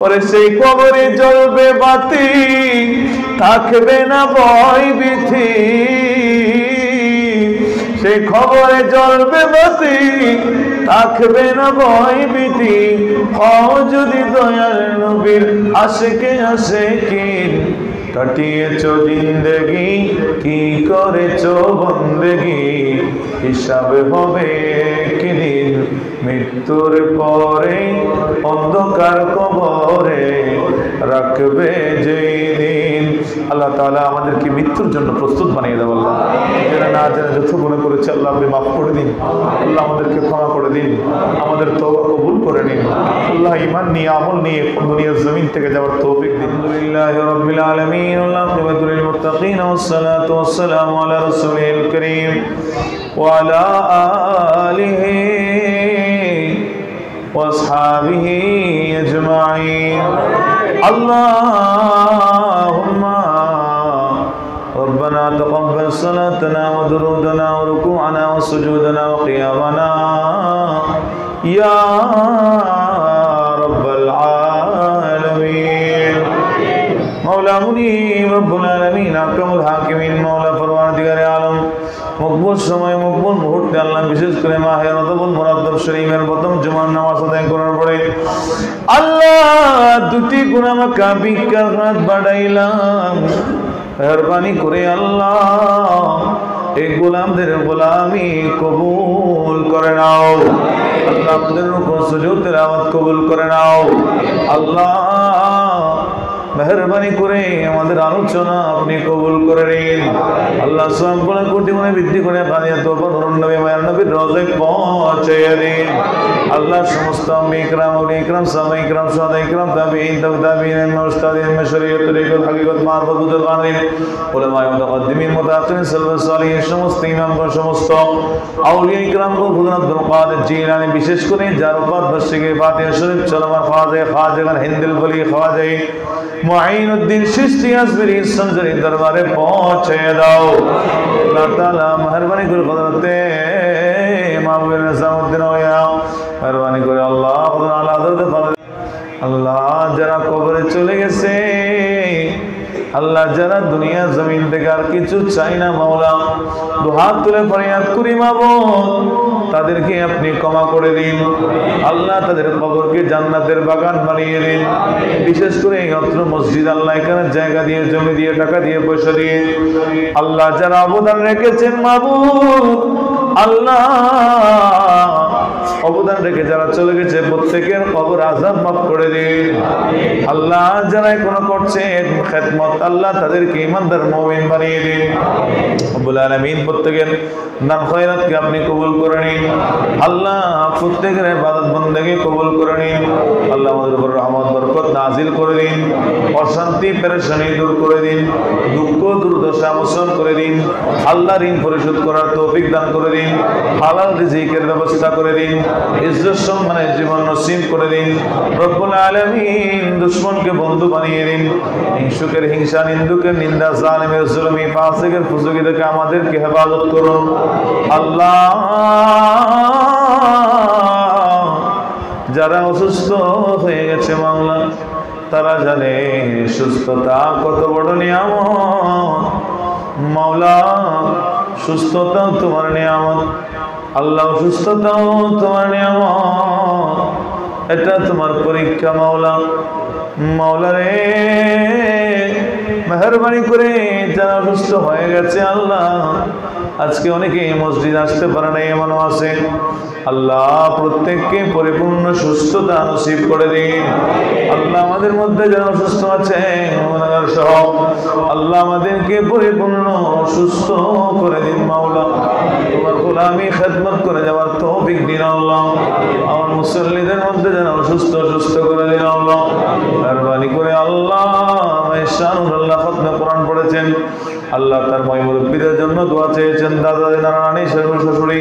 ওরে সেই কবরে জ্বলবে বাতি, থাকবে না ভয় ভীতি। সেই খবরে জ্বলবে বাতি, থাকবে না ভয় ভীতি। হও যদি দয়াল নবীর আশিকে আশিকিন, কাটিয়েছো জিন্দেগি কি করেছো বন্দেগি। হিসাবে হবে একদিন মৃত্যুর পরে, অন্ধকার কবরে রাখবে যেই দিন। আল্লাহ তাআলা আমাদেরকে মৃত্যুর জন্য প্রস্তুত বানিয়ে দেব। আল্লাহ যারা না জানে যত গুনাহ করেছে আল্লাহ আপনি মাফ করে দিন। আল্লাহ আমাদেরকে ক্ষমা করে দিন, আমাদের তওবা কবুল করে নিন। আল্লাহ ঈমান নিয়ে আমল নিয়ে দুনিয়ার জমিন থেকে যাওয়ার তৌফিক দিন। আলহামদুলিল্লাহি রাব্বিল আলামিন, আল-আকিবাতুল লিল মুত্তাকিন, ওয়াস-সালাতু ওয়াস-সালামু আলা রাসূলিল কারীম ওয়া আলা আলিহি ওয়া আসহাবিহি আজমাইন। আল্লাহুম্মা ربنا تقبل صلاتنا ودرودنا وركوعنا وسجودنا وقيامنا يا رب العالمين। مولا منيب رب العالمين أكرم الحاكمين مولا পরওয়ারদিগারে আলম মকবুল সময় মকবুল মুহূর্তে আল্লাহ বিশেষ করে মাহে রজবুল মুরাদ্দব শরীফের প্রথম জুমার নামাজ আদায় করার পরে আল্লাহ দুটি গুনাহ মাকা বিকার রাত বাড়াইলাম। মেহরবানি করে আল্লাহ এই গোলামদের গোলামি কবুল করে নাও। আল্লাহ আমাদের রুকু সুজুদ তিলাওয়াত কবুল করে নাও। আল্লাহ মেহরবানি করে আমাদের আলোচনা আপনি কবুল করে নিন। আল্লাহ সবগুলো কোটি গুণে বৃদ্ধি করে কাদিয়া তওবা নূরুন নবী মায়ের নবীর রওজায় পৌঁছাইয়া দিন। আল্লাহ সমস্ত আম্বিয়া ইকরাম আউলিয়া ইকরাম সাহাবা ইকরাম সুহাদা ইকরাম তাবিঈন তাবিঈন মুস্তাদিন শরীয়ত তরিকত হাকিকত মারফত বুজুর্গানিন উলামায়ে মুতাকদ্দিমিন মুতাআখিরিন সালফুস সালিহিন সমস্ত ইমামগণ সমস্ত আউলিয়া ইকরামগণ হুজুর আব্দুল কাদের জিলানী বিশেষ করে যার উপর বার্ষিকী ফাতিহা শরীফ চলমান খাজাগান হিন্দিল বলি খাজা মুঈনুদ্দিন চিশতি আজমিরি সঞ্জরি দরবারে পৌঁছে দাও। আল্লাহ তাআলা মেহেরবানি করে হযরতে মাহবুব নিজামউদ্দিন ওয়া মেহেরবানি করে আল্লাহ আল্লাহ যারা কবরে চলে গেছে, আল্লাহ যারা দুনিয়া জমিন থেকে আর কিছু চাই না মাওলা, দুহাত তুলে ফরিয়াদ করি মাবুদ তাদেরকে আপনি ক্ষমা করে দিন। আল্লাহ তাদের কবরকে জান্নাতের বাগান বানিয়ে দিন। বিশেষ করে এই অত্র মসজিদ আল্লাহ এখানে জায়গা দিয়ে জমি দিয়ে টাকা দিয়ে পয়সা দিয়ে আল্লাহ যারা অবদান রেখেছেন মাবুদ, আল্লাহ অবদান রেখে যারা চলে গেছে প্রত্যেকের কবর আযাব মাফ করে দিন। আল্লাহ যারা এখনো করছে খেদমত আল্লাহ তাদেরকে ঈমানদার মুমিন বানিয়ে দিন। রব্বুল আলামিন প্রত্যেকের দান খয়রাতকে আপনি কবুল করে নিন। আল্লাহ প্রত্যেকের ইবাদত বন্দেগি কবুল করে নিন। আল্লাহ আমাদের উপর রহমত বরকত নাজিল করে দিন। অশান্তি পেরেশানি দূর করে দিন। দুঃখ দুর্দশা মোচন করে দিন। আল্লাহ ঋণ পরিশোধ করার তৌফিক দান করে দিন। হালাল রিজিকের ব্যবস্থা করে দিন। ইজ্জত সম্মানের জীবন নসিব করে দিন। রব্বুল আলামিন দুশমনকে বন্ধু বানিয়ে দিন। হিংসুকের হিংসা, নিন্দুকের নিন্দা, জালিমের জুলুমি, ফাসিকের ফুজুকি থেকে আমাদেরকে হেফাজত করুন। আল্লাহ যারা অসুস্থ হয়ে গেছে মাওলা তারা জানে সুস্থতা কত বড় নিয়ামত। মাওলা সুস্থতাও তোমার নিয়ামত, আল্লাহ সুস্থতাও তোমার নিয়ামত, এটা তোমার পরীক্ষা মাওলা। মাওলা রে মেহরবানি করে যারা অসুস্থ হয়ে গেছে আল্লাহ আজকে অনেকে মসজিদ আসতে পারে না এমনও আছে, আল্লাহ প্রত্যেককে পরিপূর্ণ সুস্থতা নসিব করে দিন। আল্লাহ আমাদের মধ্যে যারা অসুস্থ আছে সহ আল্লাহ আমাদেরকে পরিপূর্ণ সুস্থ করে দিন মাওলা। তোমার গোলামি খেদমত করে যাওয়ার তৌফিক দিন আল্লাহ। আমার মুসল্লিদের মধ্যে যারা অসুস্থ সুস্থ করে দিন আল্লাহ। মেহরবানি করে আল্লাহ আল্লাহ খতমে কোরআন পড়েছেন আল্লাহ তার ময় মুরব্বীদের জন্য দোয়া চেয়েছেন, দাদা নানানি শ্বশুর শাশুড়ি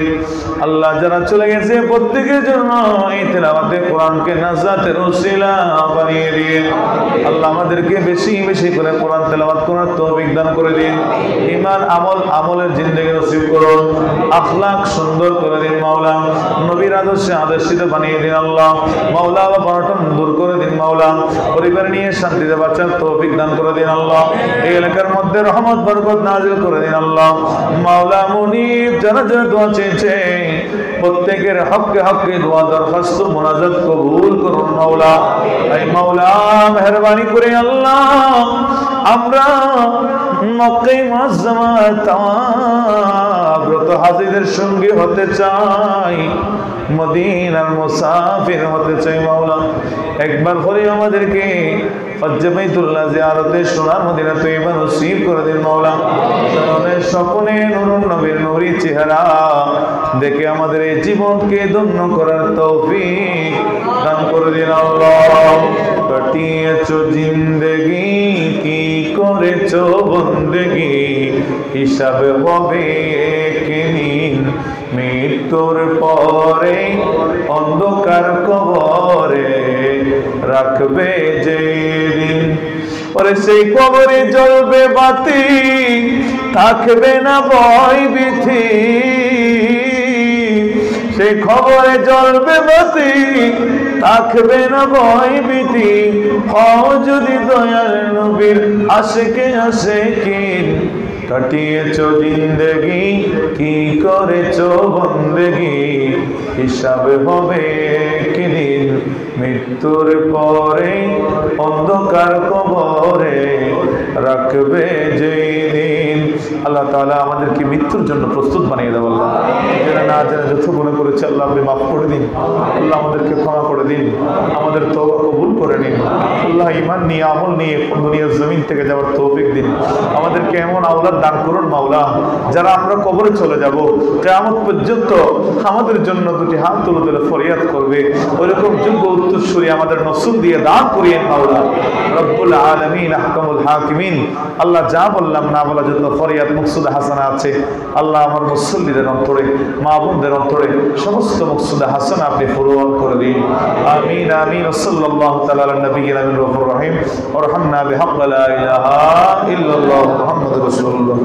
আল্লাহ যারা চলে গেছে প্রত্যেকের জন্য এই তেলাওয়াতে কোরআনকে নাজাতের ওসিলা বানিয়ে দিয়ে আল্লাহ আমাদেরকে বেশি বেশি করে কোরআন তেলাওয়াত করার তৌফিক দান করে দিন। ঈমান আমলের জিন্দেগি নসিব করুন। আখলাক সুন্দর করে দিন মাওলা। নবীর আদর্শে আদর্শিত বানিয়ে দিন আল্লাহ। মাওলা অনটন দূর করে দিন মাওলা। পরিবার নিয়ে শান্তিতে বাঁচার তৌফিক দান করে দিন আল্লাহ। এই এলাকার মধ্যে রহমত বরকত নাযিল করে দিন আল্লাহ। মাওলা মুনিব যারা যারা দোয়া চেয়েছে প্রত্যেকের হককে হককে দোয়া দরখাস্ত মুনাজাত কবুল করুন মাওলা। এই মাওলা মেহেরবানি করে আল্লাহ আমরা মক্কায়ে মুআজ্জামার তাওয়াফরত হাজীদের সঙ্গে হতে চাই, মদিনার মুসাফির হতে চাই মাওলা। একবার করে আমাদেরকে হজ্জে বাইতুল্লাহ জিয়ারতে সোনার মদিনা তৈয়বা নসিব করে দিন মাওলা। সকলে নূর নবীর নূরি চেহারা দেখে আমাদের এই জীবনকে ধন্য করার তৌফিক দান করে দিন আল্লাহ। কাটিয়েছো জিন্দেগি কি করেছো বন্দেগি, হিসাবে হবে একদিন মৃত্যুর পরে অন্ধকার কবরে রাখবে যেদিন। ওরে সেই কবরে জ্বলবে বাতি, থাকবে না ভয় ভীতি। সেই খবরে জ্বলবে বাতি, থাকবে না ভয় ভীতি। হও যদি দয়াল নবীর আশিকে আশিকিন, কাটিয়েছো জিন্দেগি কি করেছো বন্দেগি, হিসাবে হবে একদিন মৃত্যুর পরে অন্ধকার কবরে রাখবে যেদিন। আল্লাহ তাআলা আমাদেরকে মৃত্যুর জন্য প্রস্তুত বানিয়ে দেব আল্লাহ। যারা না জানে যত গুনাহ করেছে আল্লাহ আপনি মাফ করে দিন আল্লাহ, আমাদেরকে ক্ষমা করে দিন, আমাদের তওবা কবুল করে নিন আল্লাহ। ঈমান নিয়ে আমল নিয়ে দুনিয়ার জমিন থেকে যাওয়ার তৌফিক দিন। আমাদেরকে এমন আওলাদ দান করুন মাওলা যারা আমরা কবরে চলে যাব কিয়ামত পর্যন্ত আমাদের জন্য দুটি হাত তুলে তুলে ফরিয়াদ করবে, ওইরকম যোগ্য উত্তরসূরি আমাদের নসিব দিয়ে দান করিয়েন মাওলা। রব্বুল আলামিন আহকামুল হাকিমিন। আল্লাহ যা বললাম না বলা যত ফরিয়াদ মকসুদ হাসানা আছে আল্লাহ আমার মুসল্লিদের অন্তরে মা বোনদের অন্তরে সমস্ত মকসুদ হাসানা আপনি পূরণ করে দিন। আমিন আমিন। সাল্লাল্লাহু তাআলা আলা নবিয়িনা রাহিমুর রহিম ওয়া রাহমনা বিহাক্কি লা ইলাহা ইল্লাল্লাহ মুহাম্মাদুর রাসূলুল্লাহ।